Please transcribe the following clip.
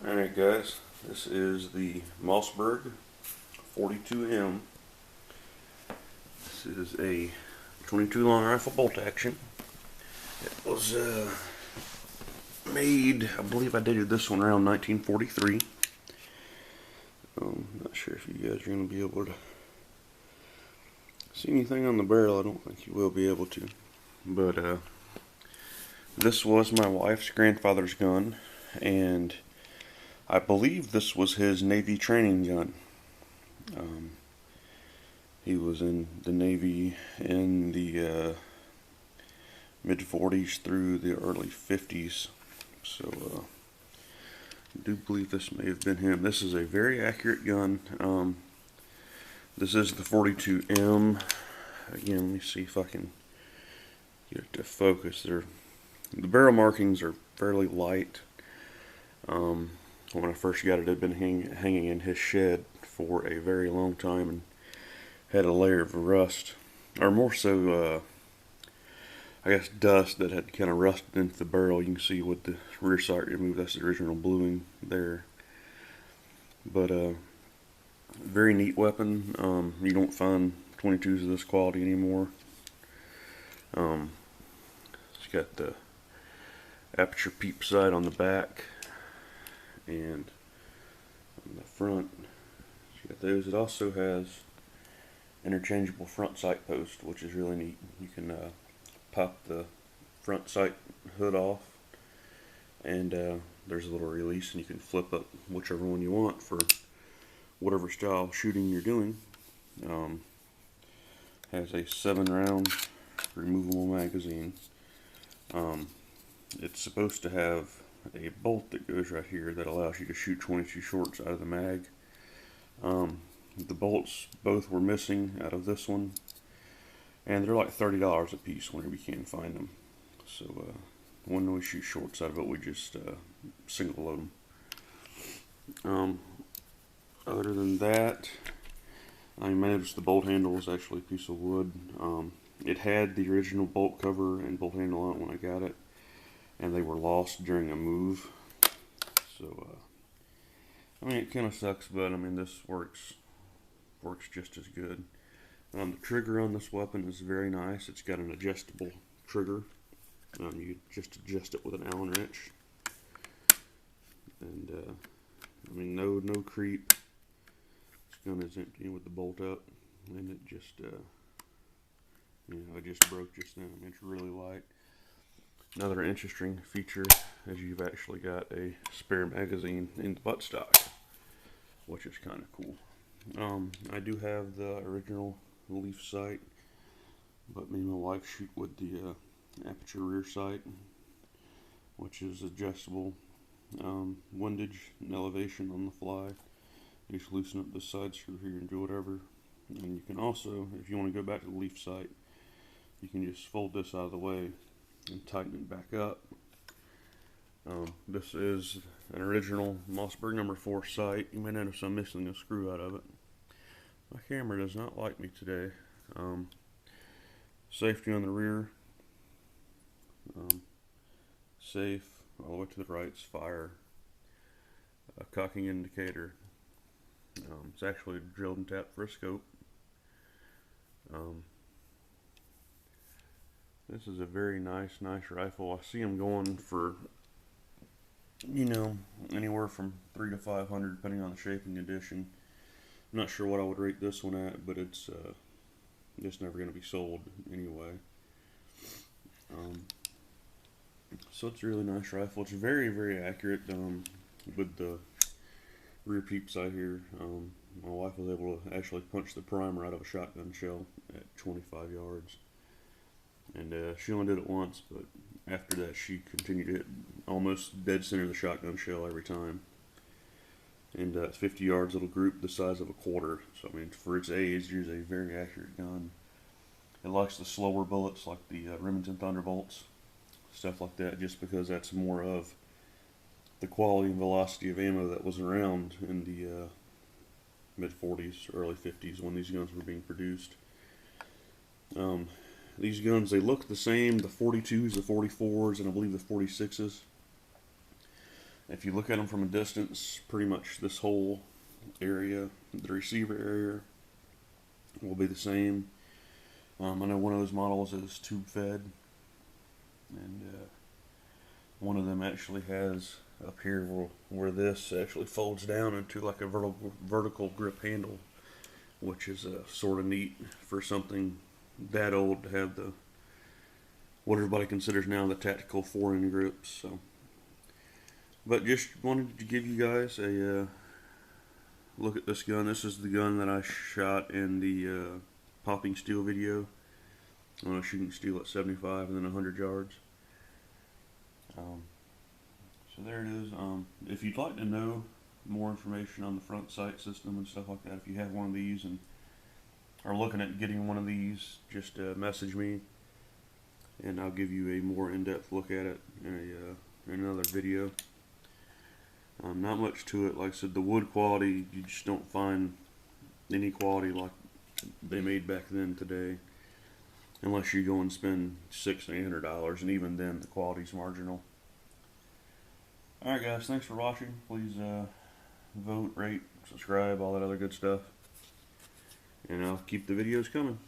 Alright guys, this is the Mossberg 42M. This is a 22 long rifle bolt action. It was made, I believe I dated this one around 1943. Not sure if you guys are going to be able to see anything on the barrel. I don't think you will be able to. But this was my wife's grandfather's gun, and I believe this was his Navy training gun. He was in the Navy in the mid-40s through the early 50s. So I do believe this may have been him. This is a very accurate gun. This is the 42M. Again, let me see if I can get it to focus. The barrel markings are fairly light. When I first got it, it had been hanging in his shed for a very long time and had a layer of rust, or more so, I guess dust that had kind of rusted into the barrel. You can see with the rear sight removed, that's the original bluing there. But very neat weapon. You don't find 22s of this quality anymore. It's got the aperture peep sight on the back, and on the front it's got those. It also has interchangeable front sight post, which is really neat. You can pop the front sight hood off, and there's a little release, and you can flip up whichever one you want for whatever style shooting you're doing. Has a 7-round removable magazine. It's supposed to have a bolt that goes right here that allows you to shoot 22 shorts out of the mag. The bolts both were missing out of this one, and they're like $30 a piece whenever you can find them. So when we shoot shorts out of it, we just single load them. Other than that, I noticed the bolt handle was actually a piece of wood. It had the original bolt cover and bolt handle on it when I got it, and they were lost during a move. So I mean, it kind of sucks, but I mean, this works just as good. The trigger on this weapon is very nice. It's got an adjustable trigger. You just adjust it with an Allen wrench, and I mean, no creep. This gun is empty with the bolt up, and it just it just broke just then. I mean, it's really light. Another interesting feature is you've actually got a spare magazine in the buttstock, which is kind of cool. I do have the original leaf sight, but me and my wife shoot with the aperture rear sight, which is adjustable windage and elevation on the fly. You just loosen up the side screw here and do whatever. And you can also, if you want to go back to the leaf sight, you can just fold this out of the way and tighten it back up. This is an original Mossberg number 4 sight. You may notice I'm missing a screw out of it. My camera does not like me today. Safety on the rear. Safe. All the way to the right's fire. A cocking indicator. It's actually drilled and tapped for a scope. This is a very nice rifle. I see them going for, anywhere from $300 to $500 depending on the shape and condition. I'm not sure what I would rate this one at, but it's just never going to be sold anyway. So it's a really nice rifle. It's very, very accurate with the rear peep sight here. My wife was able to actually punch the primer out of a shotgun shell at 25 yards. And she only did it once, but after that she continued to hit almost dead center of the shotgun shell every time. And 50 yards, it'll group the size of a quarter. So I mean, for its age, it's a very accurate gun. It likes the slower bullets like the Remington Thunderbolts, stuff like that, just because that's more of the quality and velocity of ammo that was around in the mid-40s, early 50s when these guns were being produced. These guns, they look the same, the 42s, the 44s, and I believe the 46s. If you look at them from a distance, pretty much this whole area, the receiver area, will be the same. I know one of those models is tube fed, and one of them actually has up here where this actually folds down into like a vertical grip handle, which is sort of neat for something that old to have the what everybody considers now the tactical 4-in grips. So, but just wanted to give you guys a look at this gun. This is the gun that I shot in the popping steel video. Shooting steel at 75 and then 100 yards. So there it is. If you'd like to know more information on the front sight system and stuff like that, if you have one of these and are looking at getting one of these, just message me and I'll give you a more in-depth look at it in another video. Not much to it. Like I said, the wood quality, you just don't find any quality like they made back then today, unless you go and spend $600 and $800, and even then the quality's marginal. Alright guys, thanks for watching. Please vote, rate, subscribe, all that other good stuff. And I'll keep the videos coming.